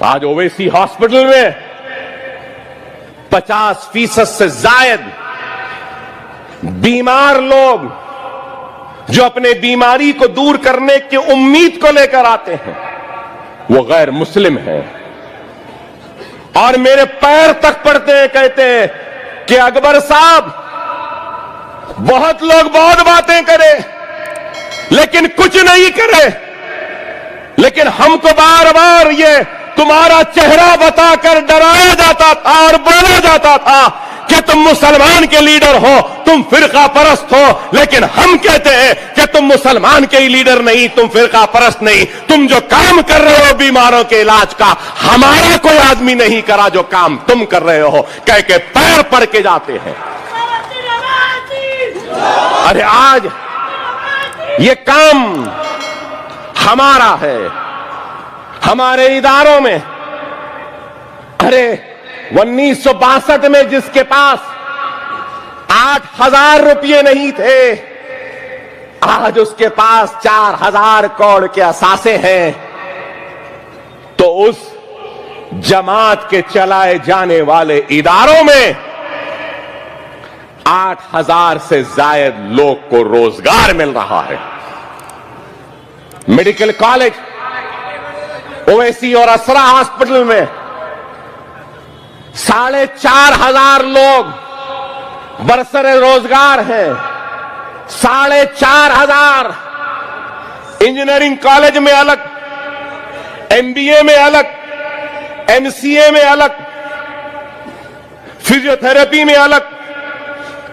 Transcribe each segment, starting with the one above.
آج اویسی ہاسپٹل میں 50% سے زائد بیمار لوگ جو اپنے بیماری کو دور کرنے کی امید کو لے کر آتے ہیں وہ غیر مسلم ہیں، اور میرے پیر تک پڑتے ہیں، کہتے ہیں کہ اکبر صاحب بہت لوگ بہت باتیں کرے لیکن کچھ نہیں کرے، لیکن ہم کو بار بار یہ تمہارا چہرہ بتا کر ڈرایا جاتا تھا اور بولا جاتا تھا کہ تم مسلمان کے لیڈر ہو، تم فرقہ پرست ہو، لیکن ہم کہتے ہیں کہ تم مسلمان کے ہی لیڈر نہیں، تم فرقہ پرست نہیں، تم جو کام کر رہے ہو بیماروں کے علاج کا ہمارا کوئی آدمی نہیں کرا جو کام تم کر رہے ہو، کہہ کے پیر پڑ کے جاتے ہیں۔ ارے آج یہ کام ہمارا ہے، ہمارے اداروں میں۔ ارے 1962 میں جس کے پاس 8,000 روپے نہیں تھے، آج اس کے پاس 4,000 کروڑ کے اثاثے ہیں، تو اس جماعت کے چلائے جانے والے اداروں میں 8,000 سے زائد لوگ کو روزگار مل رہا ہے۔ میڈیکل کالج اویسی اور اسرا ہاسپٹل میں 4,500 لوگ برسر روزگار ہیں، 4,500 انجینئرنگ کالج میں الگ، MBA میں الگ، MCA میں الگ، فزیوتھراپی میں الگ،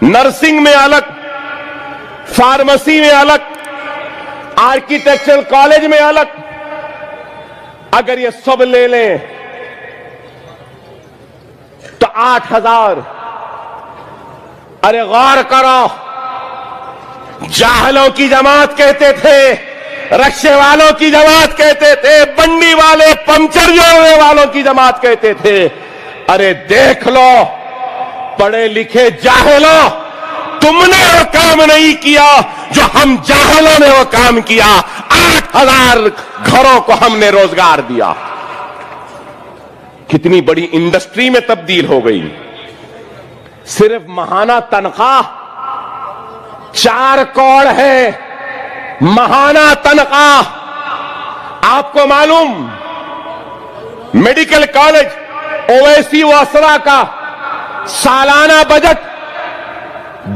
نرسنگ میں الگ، فارمیسی میں الگ، آرکیٹیکچرل کالج میں الگ۔ اگر یہ سب لے لیں تو 8,000۔ ارے غور کرو، جاہلوں کی جماعت کہتے تھے، رکشے والوں کی جماعت کہتے تھے، بنڈی والے پنچر جوڑنے والوں کی جماعت کہتے تھے۔ ارے دیکھ لو پڑھے لکھے جاہلوں، تم نے وہ کام نہیں کیا جو ہم جاہلوں نے وہ کام کیا۔ 8,000 گھروں کو ہم نے روزگار دیا۔ کتنی بڑی انڈسٹری میں تبدیل ہو گئی۔ صرف ماہانہ تنخواہ 4 کروڑ ہے، ماہانہ تنخواہ۔ آپ کو معلوم میڈیکل کالج اویسی و اسرا کا سالانہ بجٹ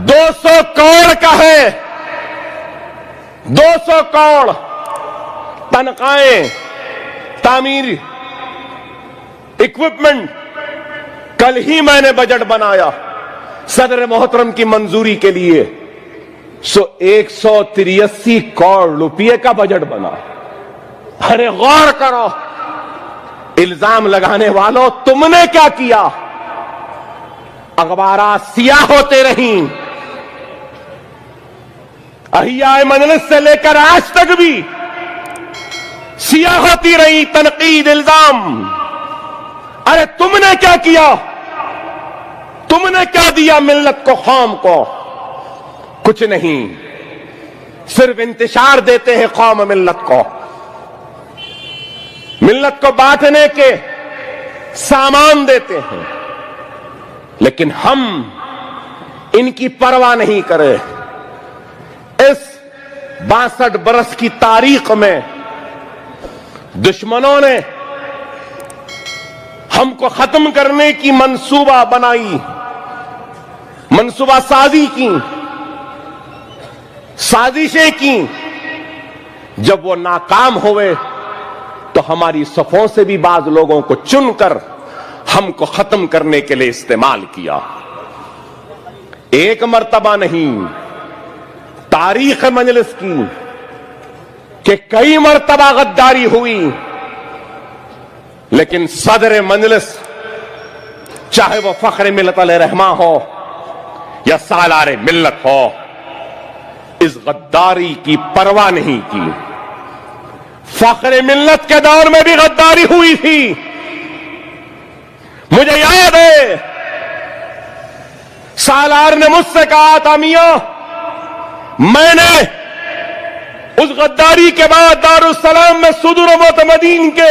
200 کروڑ کا ہے، 200 کروڑ تنخواہیں، تعمیر، اکوپمنٹ۔ کل ہی میں نے بجٹ بنایا صدر محترم کی منظوری کے لیے، 183 کروڑ روپے کا بجٹ بنا۔ ارے غور کرو، الزام لگانے والوں تم نے کیا کیا؟ اخبارات سیاہ ہوتے رہیں، احیاء مجلس سے لے کر آج تک بھی سیاہ ہوتی رہی تنقید، الزام۔ ارے تم نے کیا کیا؟ تم نے کیا دیا ملت کو، قوم کو؟ کچھ نہیں، صرف انتشار دیتے ہیں قوم ملت کو، ملت کو بانٹنے کے سامان دیتے ہیں، لیکن ہم ان کی پرواہ نہیں کرے۔ اس 62 برس کی تاریخ میں دشمنوں نے ہم کو ختم کرنے کی منصوبہ بنائی، منصوبہ سازی کی، سازشیں کی۔ جب وہ ناکام ہوئے تو ہماری صفوں سے بھی بعض لوگوں کو چن کر ہم کو ختم کرنے کے لیے استعمال کیا۔ ایک مرتبہ نہیں، تاریخ مجلس کی کہ کئی مرتبہ غداری ہوئی، لیکن صدر مجلس چاہے وہ فخر ملت علیہ رحمہ ہو یا سالار ملت ہو، اس غداری کی پرواہ نہیں کی۔ فخر ملت کے دور میں بھی غداری ہوئی تھی، مجھے یاد ہے سالار نے مجھ سے کہا تھا، میاں میں نے اس غداری کے بعد دارالسلام میں صدور و معتمدین کے